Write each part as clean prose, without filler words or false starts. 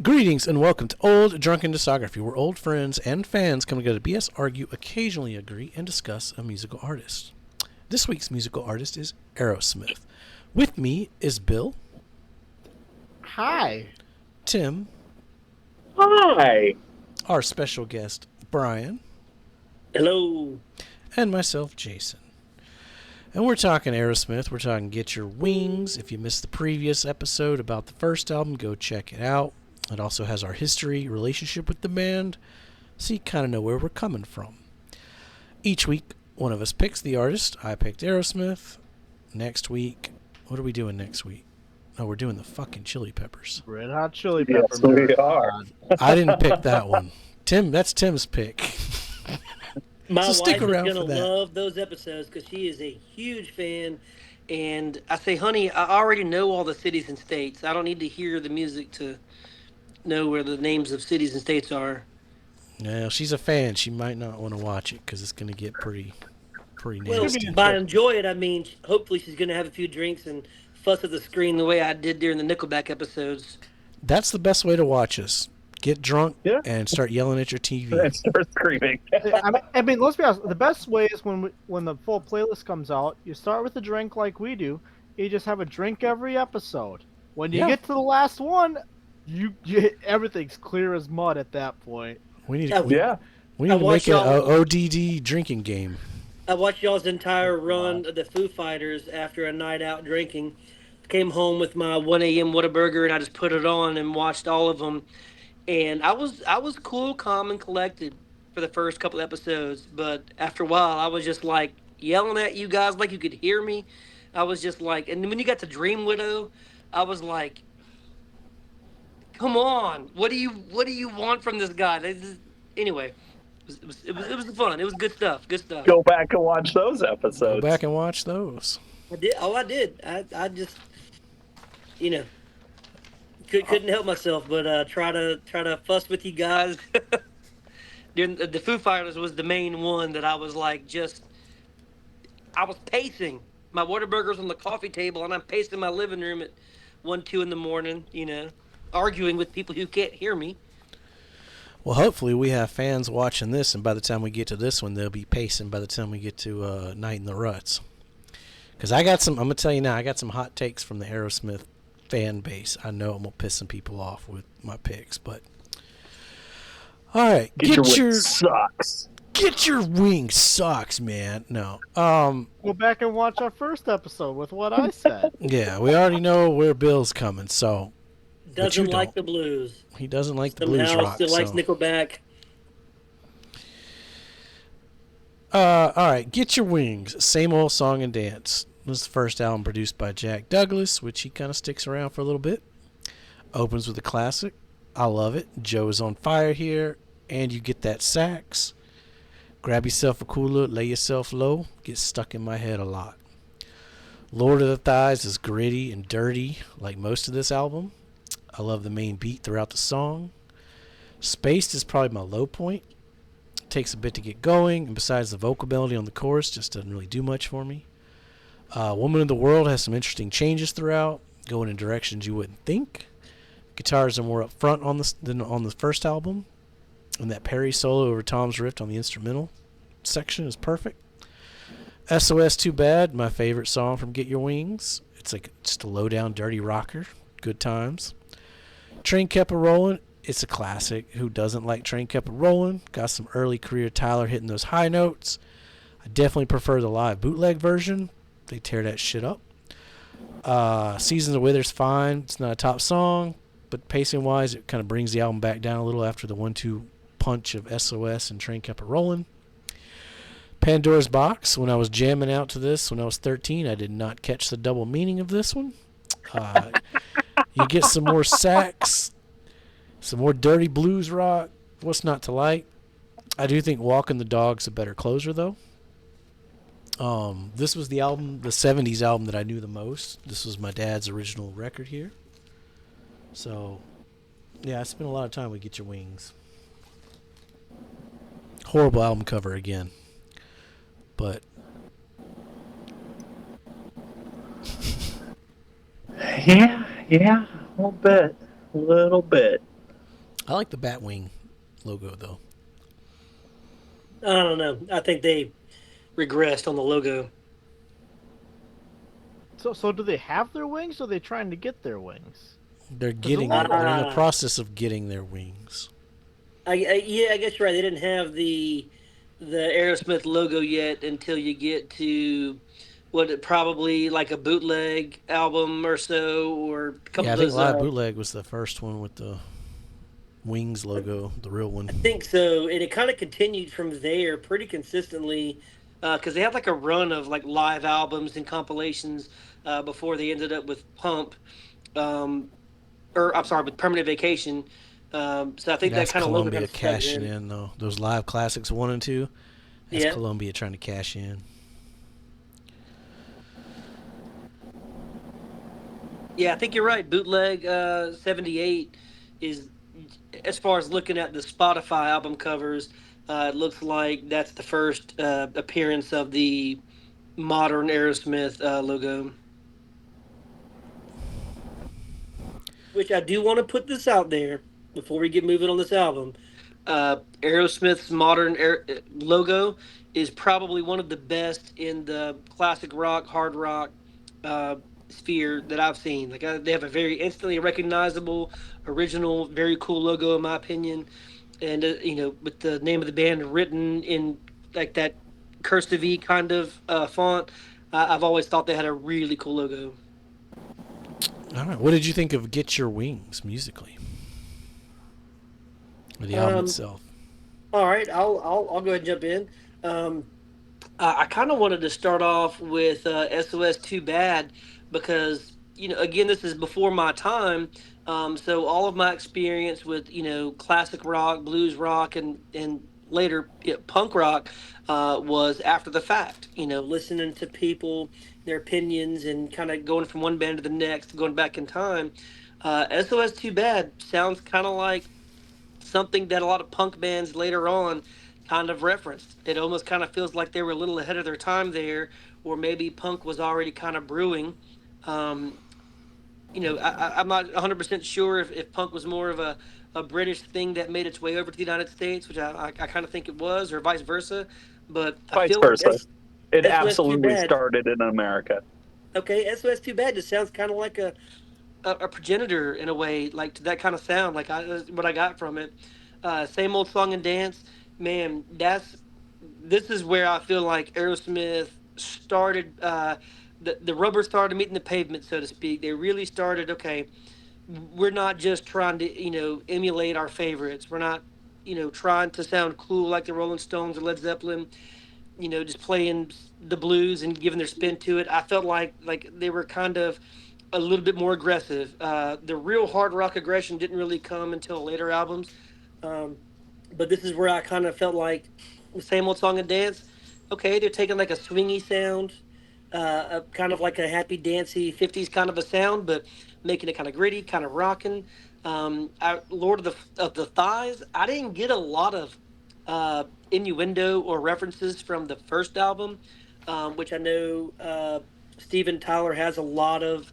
Greetings and welcome to Old Drunken Discography, where old friends and fans come together to BS, argue, occasionally agree, and discuss a musical artist. This week's musical artist is Aerosmith. With me is Bill. Hi. Tim. Hi. Our special guest, Brian. Hello. And myself, Jason. And we're talking Aerosmith. We're talking Get Your Wings. If you missed the previous episode about the first album, go check it out. It also has our history, relationship with the band, so you kind of know where we're coming from. Each week, one of us picks the artist. I picked Aerosmith. Next week, what are we doing next week? Oh, we're doing the fucking Chili Peppers. Red Hot Chili Peppers. Yes, we are. I didn't pick that one. Tim, that's Tim's pick. My So wife stick is around going for to that. love those episodes because she is a huge fan. And I say, honey, I already know all the cities and states. I don't need to hear the music to know where the names of cities and states are. Now, she's a fan. She might not want to watch it because it's going to get pretty nasty. Well, by enjoy it, I mean, hopefully she's going to have a few drinks and fuss at the screen the way I did during the Nickelback episodes. That's the best way to watch us. Get drunk Yeah. and start yelling at your TV. And start screaming. I mean, let's be honest. The best way is when the full playlist comes out, you start with a drink like we do. You just have a drink every episode. When you get to the last one, everything's clear as mud at that point. We need Yeah. we need to make watched an y'all- ODD drinking game. I watched y'all's entire run of the Foo Fighters after a night out drinking. Came home with my 1 a.m. Whataburger and I just put it on and watched all of them. And I was cool, calm, and collected for the first couple episodes. But after a while, I was just like yelling at you guys like you could hear me. I was just like, and when you got to Dream Widow, I was like, come on, what do you want from this guy? Anyway. It was fun. It was good stuff. Good stuff. Go back and watch those Go episodes. back and watch those. I did. Oh, I did. I just, couldn't help myself, but try to fuss with you guys. During the Foo Fighters was the main one that I was like I was pacing. My Whataburger's on the coffee table, and I'm pacing my living room at 1, 2 in the morning. Arguing with people who can't hear me. Well, hopefully we have fans watching this, and by the time we get to this one, they'll be pacing by the time we get to Night in the Ruts. Because I'm going to tell you now, I got some hot takes from the Aerosmith fan base. I know I'm going to piss some people off with my picks, but... All right. Get your wings sucks. Get Your Wings sucks, man. No. Go back and watch our first episode with what I said. Yeah, we already know where Bill's coming, so... But you Doesn't like don't. the blues. He doesn't like the blues Somehow rock. still likes so. Nickelback. All right, Get Your Wings, Same Old Song and Dance. This was the first album produced by Jack Douglas, which he kind of sticks around for a little bit. Opens with a classic. I love it. Joe's on fire here, and you get that sax. Grab yourself a cooler, lay yourself low. Gets stuck in my head a lot. Lord of the Thighs is gritty and dirty, like most of this album. I love the main beat throughout the song. Spaced is probably my low point. It takes a bit to get going, and besides the vocal melody on the chorus, just doesn't really do much for me. Woman of the World has some interesting changes throughout, going in directions you wouldn't think. Guitars are more up front than on the first album, and that Perry solo over Tom's riff on the instrumental section is perfect. SOS Too Bad, my favorite song from Get Your Wings. It's like just a low-down, dirty rocker. Good times. Train Kept a Rollin', it's a classic. Who doesn't like Train Kept a Rollin'? Got some early career Tyler hitting those high notes. I definitely prefer the live bootleg version. They tear that shit up. Seasons of Wither's fine. It's not a top song, but pacing-wise, it kind of brings the album back down a little after the 1-2 punch of SOS and Train Kept a Rollin'. Pandora's Box, when I was jamming out to this when I was 13, I did not catch the double meaning of this one. You get some more sax, some more dirty blues rock. What's not to like? I do think Walking the Dog's a better closer, though. This was the 70s album that I knew the most. This was my dad's original record here. So, yeah, I spent a lot of time with Get Your Wings. Horrible album cover again. But... Yeah, a little bit. I like the Batwing logo though. I don't know. I think they regressed on the logo. So do they have their wings, or are they trying to get their wings? They're Because getting. They're in the process of getting their wings. Yeah, I guess you're right. They didn't have the Aerosmith logo yet until you get to probably like a bootleg album or so, or a couple Yeah, I of think those. Live Bootleg was the first one with the wings logo, the real one. I think so, and it kind of continued from there pretty consistently because they had like a run of like live albums and compilations before they ended up with Pump, um, or I'm sorry, with Permanent Vacation. So I think that That's kind of logo kind Columbia of stuck cashing in. in though. Those live classics 1 and 2. That's Yeah, Columbia trying to cash in. yeah, I think you're right. Bootleg 78 is, as far as looking at the Spotify album covers, it looks like that's the first appearance of the modern Aerosmith logo. Which I do want to put this out there before we get moving on this album. Aerosmith's modern logo is probably one of the best in the classic rock, hard rock uh, sphere that I've seen. Like they have a very instantly recognizable, original, very cool logo in my opinion, and with the name of the band written in like that cursive E kind of font. I've always thought they had a really cool logo. All right. What did you think of Get Your Wings musically? Or the album Um, itself? all right, I'll go ahead and jump in. Um, I kind of wanted to start off with SOS Too Bad because again this is before my time, so all of my experience with classic rock, blues rock, and later punk rock was after the fact. Listening to people, their opinions, and kind of going from one band to the next, going back in time. SOS Too Bad sounds kind of like something that a lot of punk bands later on kind of referenced. It almost kind of feels like they were a little ahead of their time there, or maybe punk was already kind of brewing. Um, I'm not 100% sure if punk was more of a British thing that made its way over to the United States, which I kind of think it was, or vice versa. But I Vice feel like versa. It SOS Too absolutely Bad. started in America. Okay, SOS Too Bad just sounds kind of like a progenitor in a way, like to that kind of sound. Like that's what I got from it. Same old song and dance, man. This is where I feel like Aerosmith started. The rubber started meeting the pavement, so to speak. They really started. Okay, we're not just trying to emulate our favorites. We're not trying to sound cool like the Rolling Stones or Led Zeppelin. Just playing the blues and giving their spin to it. I felt like they were kind of a little bit more aggressive. The real hard rock aggression didn't really come until later albums. Um, but this is where I kind of felt like the same old song and dance. Okay, they're taking like a swingy sound, kind of like a happy dancey '50s kind of a sound, but making it kind of gritty, kind of rocking. Lord of the Thighs. I didn't get a lot of innuendo or references from the first album, which I know Steven Tyler has a lot of,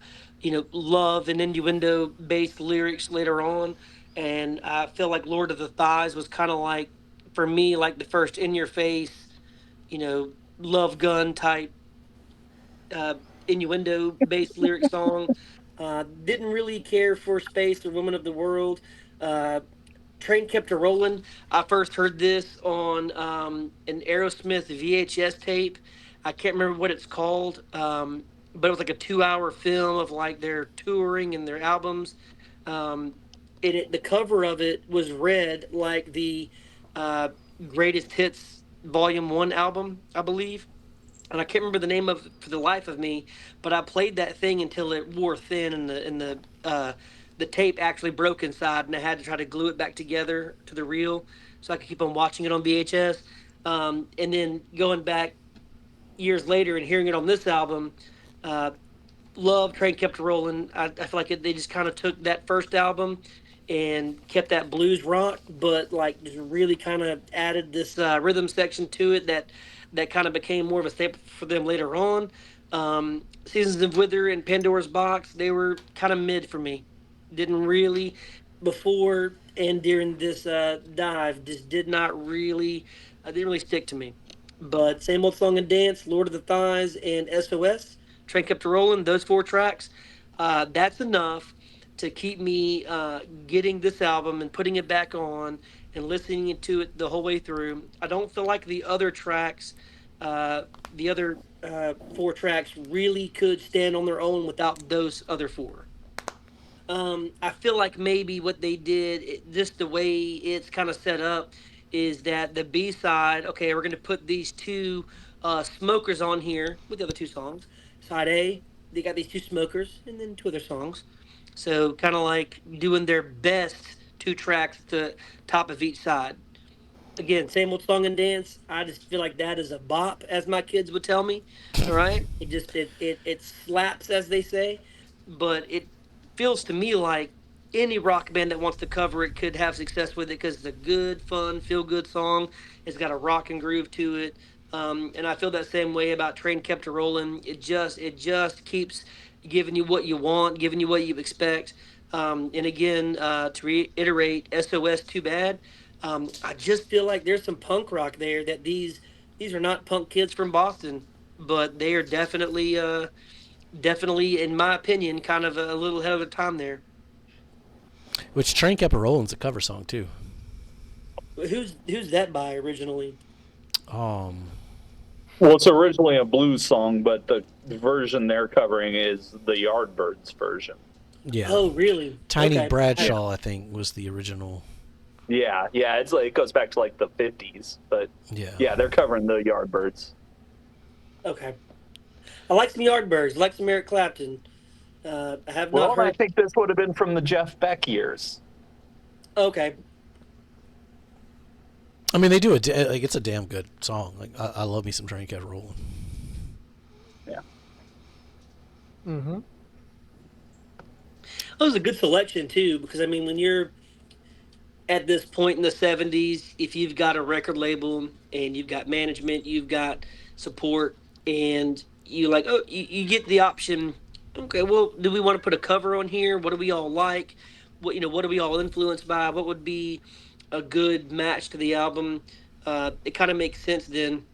love and innuendo based lyrics later on. And I feel like Lord of the Thighs was kind of like, for me, like the first in your face, love gun type uh, innuendo based lyric song. Didn't really care for Space or Woman of the World. Uh, Train Kept a Rolling. I first heard this on an Aerosmith VHS tape. I can't remember what it's called, but it was like a 2 hour film of like their touring and their albums. Um, the cover of it was red like the uh, Greatest Hits Volume 1 album, I believe, and I can't remember the name of it for the life of me, but I played that thing until it wore thin and the tape actually broke inside, and I had to try to glue it back together to the reel so I could keep on watching it on VHS. And then going back years later and hearing it on this album, uh, love Train Kept Rolling. I feel like they just kind of took that first album and kept that blues rock, but like just really kind of added this rhythm section to it that kind of became more of a staple for them later on. Seasons of Wither and Pandora's Box, they were kind of mid for me. Didn't really. before and during this dive just didn't really stick to me. But same old song and dance, Lord of the Thighs, and SOS, Train Kept a Rolling. Those four tracks, that's enough to keep me getting this album and putting it back on and listening to it the whole way through. I don't feel like the other tracks, uh, the other four tracks, really could stand on their own without those other four. I feel like maybe what they did, just the way it's kind of set up, is that the B side, okay, we're going to put these two smokers on here with the other two songs. Side A, they got these two smokers, and then two other songs. So kind of like doing their best two tracks at the top of each side. Again, same old song and dance. I just feel like that is a bop, as my kids would tell me. All right, it slaps, as they say, but it feels to me like any rock band that wants to cover it could have success with it because it's a good, fun, feel good song. It's got a rock and groove to it, and I feel that same way about Train Kept a Rolling. It just keeps giving you what you want, giving you what you expect. And again, to reiterate, SOS Too Bad. I just feel like there's some punk rock there that these are not punk kids from Boston, but they are definitely in my opinion kind of a little ahead of the time there. Which Train Kept a Rolling's a cover song too. Who's that by originally? Um, Well, it's originally a blues song, but the version they're covering is the Yardbirds version. yeah. Oh, really? Tiny Okay. Bradshaw, I think, was the original. Yeah, it's like it goes back to like the 50s, but Yeah. yeah, they're covering the Yardbirds. Okay. I like some Yardbirds. I like some Eric Clapton. I have Well, not I heard. think this would have been from the Jeff Beck years. Okay. I mean, they do like it's a damn good song. Like I love me some Train Kept a Rolling. Yeah. Mm-hmm. That was a good selection too, because I mean, when you're at this point in the 70s, if you've got a record label and you've got management, you've got support, and you like, oh, you get the option. Okay, well, do we want to put a cover on here? What do we all like? What are we all influenced by? What would be a good match to the album? It kind of makes sense then,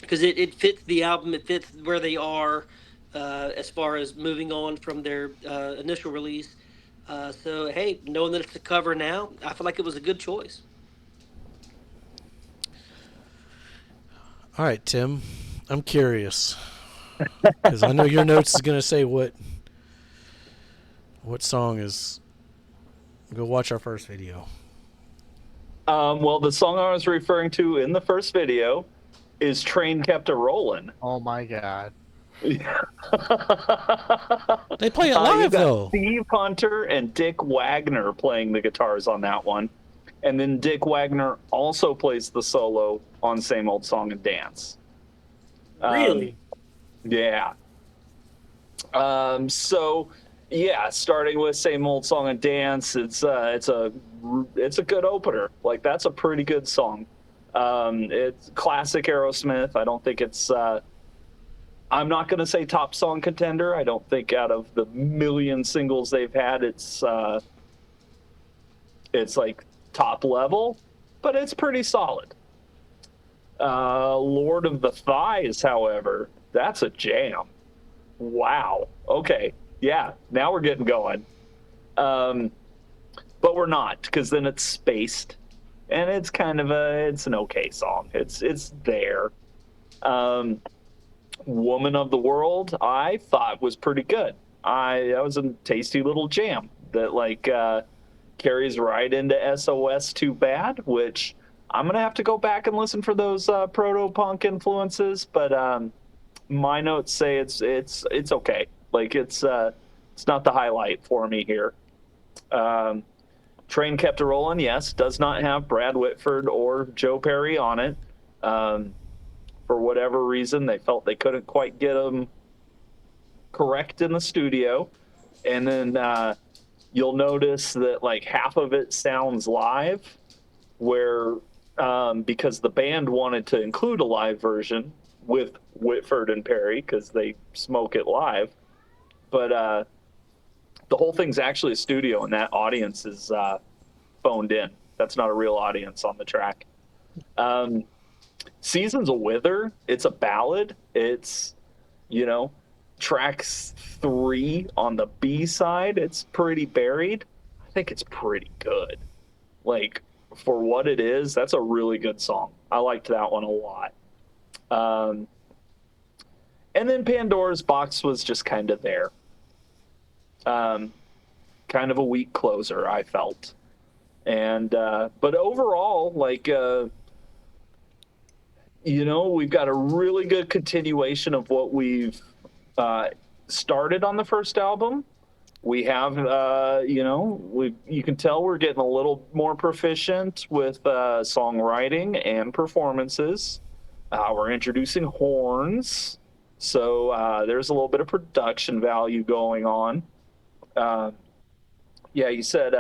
because it fits the album. It fits where they are as far as moving on from their initial release. So hey, knowing that it's a cover now, I feel like it was a good choice. All right, Tim. I'm curious because I know your notes is gonna say what song is. Go watch our first video. Well, the song I was referring to in the first video is Train Kept a Rollin'. Oh my god. They play it You live got though. Steve Hunter and Dick Wagner playing the guitars on that one. And then Dick Wagner also plays the solo on Same Old Song and Dance. Really? Yeah. So yeah, starting with Same Old Song and Dance, it's a good opener. Like that's a pretty good song. It's classic Aerosmith. I don't think it's I'm not going to say top song contender. I don't think out of the million singles they've had, it's like top level, but it's pretty solid. Lord of the Thighs, however, that's a jam. Wow. Okay. Yeah. Now we're getting going. But we're not, because then it's spaced, and it's kind of it's an okay song. It's there. Woman of the World, I thought was pretty good. That was a tasty little jam that like carries right into SOS Too Bad, which I'm gonna have to go back and listen for those proto punk influences. But my notes say it's okay. Like it's not the highlight for me here. Train Kept a Rolling, yes, does not have Brad Whitford or Joe Perry on it. For whatever reason, they felt they couldn't quite get them correct in the studio. And then you'll notice that like half of it sounds live, where because the band wanted to include a live version with Whitford and Perry because they smoke it live. But The whole thing's actually a studio, and that audience is phoned in. That's not a real audience on the track. Seasons of Wither, it's a ballad. It's, track 3 on the B side. It's pretty buried. I think it's pretty good. Like, for what it is, that's a really good song. I liked that one a lot. And then Pandora's Box was just kind of there. Kind of a weak closer, I felt. And but overall, like, we've got a really good continuation of what we've started on the first album. We have, you can tell we're getting a little more proficient with songwriting and performances. We're introducing horns, so there's a little bit of production value going on. Yeah, you said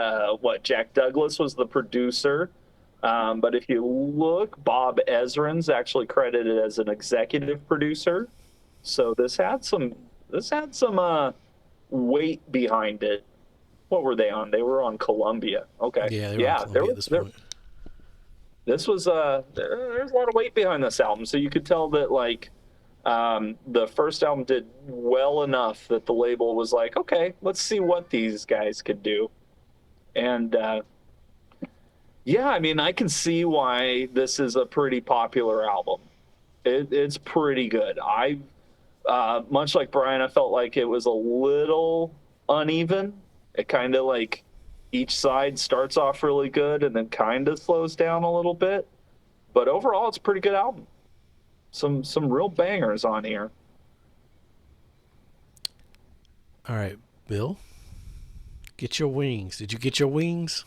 Jack Douglas was the producer, but if you look, Bob Ezrin's actually credited as an executive producer. So this had some weight behind it. What were they on? They were on Columbia. Okay. Yeah, they were on Columbia at this point. This was there's a lot of weight behind this album, so you could tell that like the first album did well enough that the label was like, okay, let's see what these guys could do. And yeah, I mean, I can see why this is a pretty popular album. It's pretty good. Much like Brian, I felt like it was a little uneven. It kind of like each side starts off really good and then kind of slows down a little bit. But overall, it's a pretty good album. Some real bangers on here. All right, Bill, get your wings. Did you get your wings?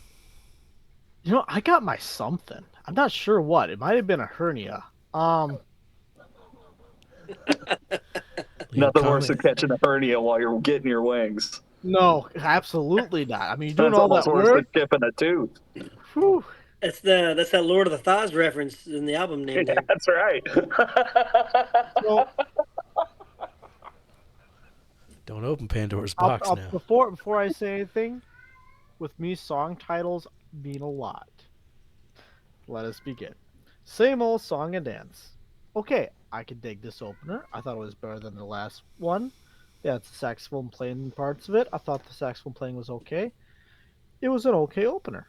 I got my something. I'm not sure what. It might have been a hernia. Nothing worse than catching a hernia while you're getting your wings. No, absolutely not. I mean, you're doing That's all that almost worse work. than chipping a tooth. Whew. That's that Lord of the Thighs reference in the album name. Yeah, that's right. So, Don't open Pandora's box now. Before I say anything, with me, song titles mean a lot. Let us begin. Same old song and dance. Okay, I can dig this opener. I thought it was better than the last one. Yeah, it's the saxophone playing parts of it. I thought the saxophone playing was okay. It was an okay opener.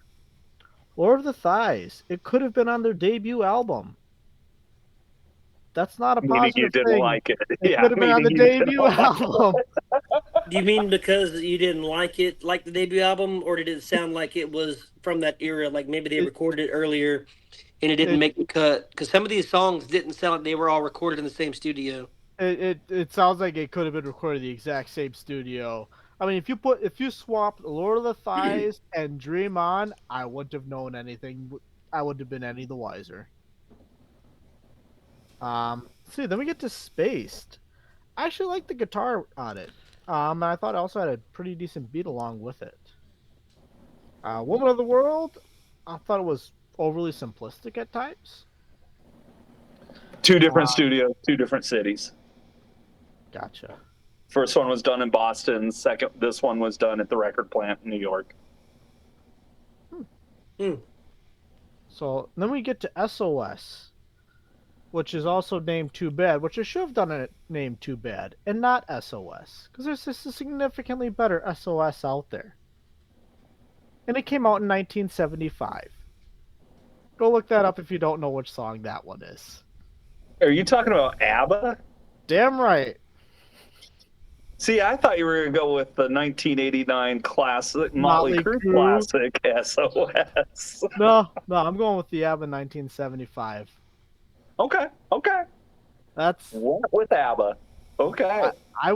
Lord of the Thighs. It could have been on their debut album. That's not a Meaning positive you didn't thing. like it. It could have been on the debut album. Do you mean because you didn't like the debut album, or did it sound like it was from that era? Like maybe they recorded it earlier and it didn't make the cut? Because some of these songs didn't sound like they were all recorded in the same studio. It sounds like it could have been recorded in the exact same studio. I mean, if you swapped Lord of the Thighs and Dream On, I wouldn't have known anything. I wouldn't have been any the wiser. See, then we get to Spaced. I actually like the guitar on it. And I thought it also had a pretty decent beat along with it. Woman of the World, I thought it was overly simplistic at times. 2 different studios, 2 different cities. Gotcha. First one was done in Boston. This one was done at the record plant in New York. So then we get to SOS, which is also named Too Bad, which I should have done it named Too Bad and not SOS, because there's just a significantly better SOS out there. And it came out in 1975. Go look that up if you don't know which song that one is. Are you talking about ABBA? Damn right. See, I thought you were going to go with the 1989 classic, Motley Crue classic, SOS. No, I'm going with the ABBA 1975. Okay. That's what with ABBA? Okay. I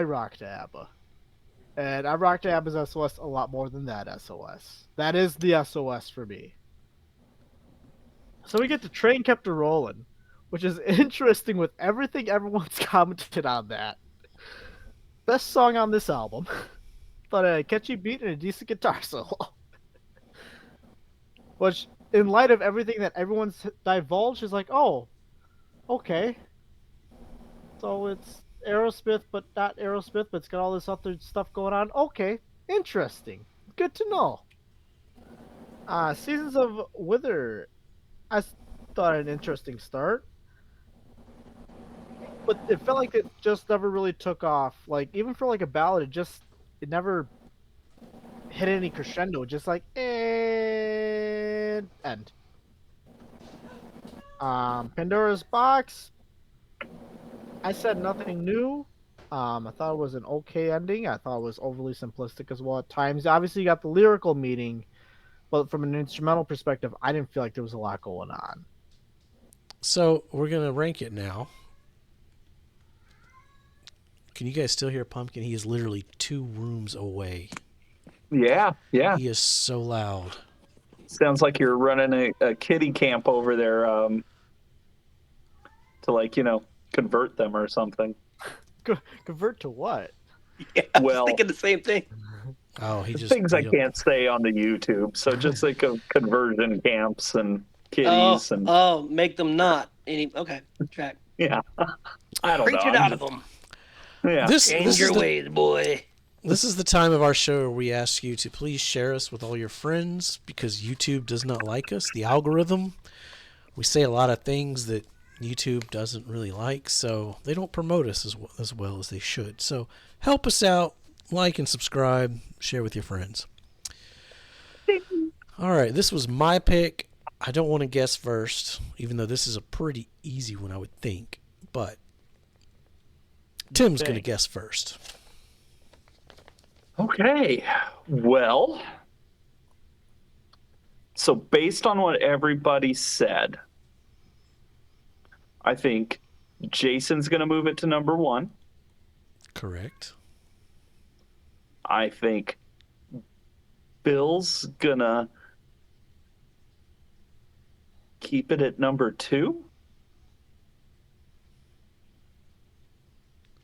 rocked ABBA. And I rocked ABBA's SOS a lot more than that SOS. That is the SOS for me. So we get to Train Kept a Rollin', which is interesting with everything everyone's commented on that. Best song on this album. Thought it had a catchy beat and a decent guitar solo. Which, in light of everything that everyone's divulged, is like, oh, okay. So it's Aerosmith, but not Aerosmith, but it's got all this other stuff going on. Okay, Interesting. Good to know. Seasons of Wither. Thought an interesting start, but it felt like it just never really took off. Like even for like a ballad, it never hit any crescendo. Just like and end. Pandora's Box. I said nothing new. I thought it was an okay ending. I thought it was overly simplistic as well at times. Obviously, you got the lyrical meaning, but from an instrumental perspective, I didn't feel like there was a lot going on. So we're going to rank it now. Can you guys still hear Pumpkin? He is literally 2 rooms away. Yeah. He is so loud. Sounds like you're running a kiddie camp over there to, like, convert them or something. Convert to what? Yeah, I was Well, thinking the same thing. Oh, he just things I can't say on the YouTube. So just like conversion camps and kiddies and make them not any. Okay, track. yeah. I don't Preach know. it out of them. Yeah. Change your ways, boy. This is the time of our show where we ask you to please share us with all your friends because YouTube does not like us. The algorithm, we say a lot of things that YouTube doesn't really like, so they don't promote us as well as they should. So help us out, like and subscribe, share with your friends. All right, this was my pick. I don't want to guess first, even though this is a pretty easy one, I would think. But Tim's going to guess first. Okay. Well, so based on what everybody said, I think Jason's going to move it to number 1. Correct. I think Bill's going to keep it at number 2.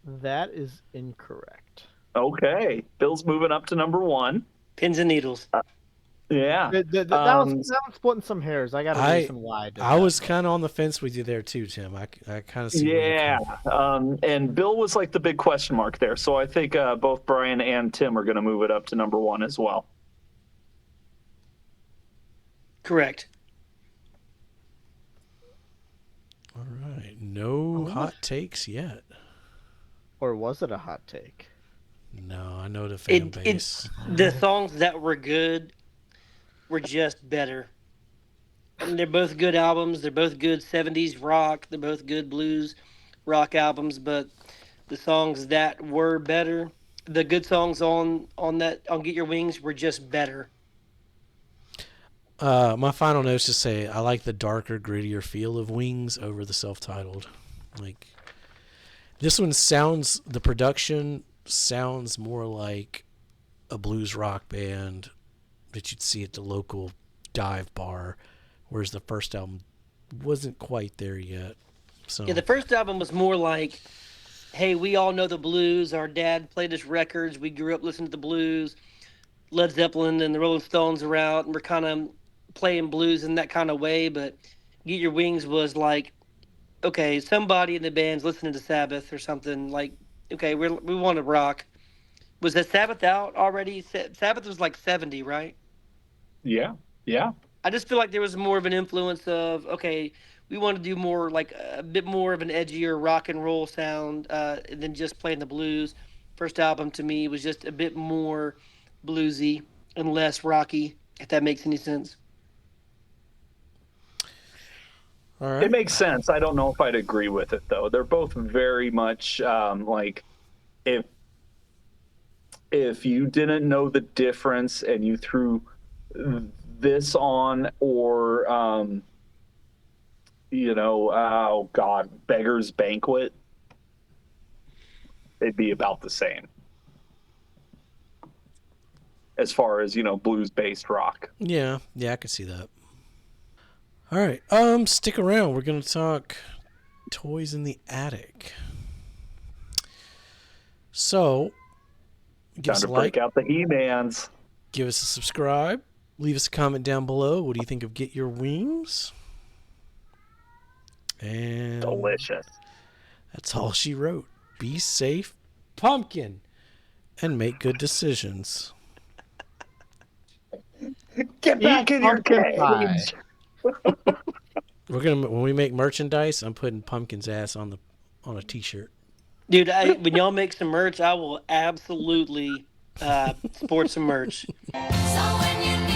That is incorrect. Okay. Bill's moving up to number 1. Pins and needles. Yeah. That was splitting some hairs. I got a reason why. I was kind of on the fence with you there too, Tim. I kind of see. Yeah. And Bill was like the big question mark there. So I think both Brian and Tim are going to move it up to number 1 as well. Correct. All right. No hot takes yet. Or was it a hot take? No, I know the fan base. The songs that were good were just better. I mean, they're both good albums. They're both good 70s rock. They're both good blues rock albums. But the songs that were better, the good songs on Get Your Wings were just better. My final notes just say I like the darker, grittier feel of Wings over the self-titled. Like this one the production sounds more like a blues rock band that you'd see at the local dive bar, whereas the first album wasn't quite there yet. So yeah, the first album was more like, hey, we all know the blues. Our dad played us records. We grew up listening to the blues. Led Zeppelin and the Rolling Stones are out, and we're kind of playing blues in that kind of way. But Get Your Wings was like, okay, somebody in the band's listening to Sabbath or something. Like, okay, we want to rock. Was that Sabbath out already? Sabbath was like 70, right? Yeah. I just feel like there was more of an influence of, okay, we want to do more, like a bit more of an edgier rock and roll sound than just playing the blues. First album to me was just a bit more bluesy and less rocky, if that makes any sense. all right. It makes sense. I don't know if I'd agree with it, though. They're both very much like if you didn't know the difference and you threw this on or oh God, Beggar's Banquet, they'd be about the same as far as blues based rock. Yeah, I can see that. All right, stick around. We're gonna talk Toys in the Attic. So give Time us to a like, break out the He-Mans. give us a subscribe, leave us a comment down below. What do you think of Get Your Wings? And Delicious. that's all she wrote. Be safe, pumpkin, and make good decisions. Get back in your pumpkin pie. cage. We're gonna when we make merchandise, I'm putting Pumpkin's ass on a T-shirt. Dude, when y'all make some merch, I will absolutely sport some merch. So when you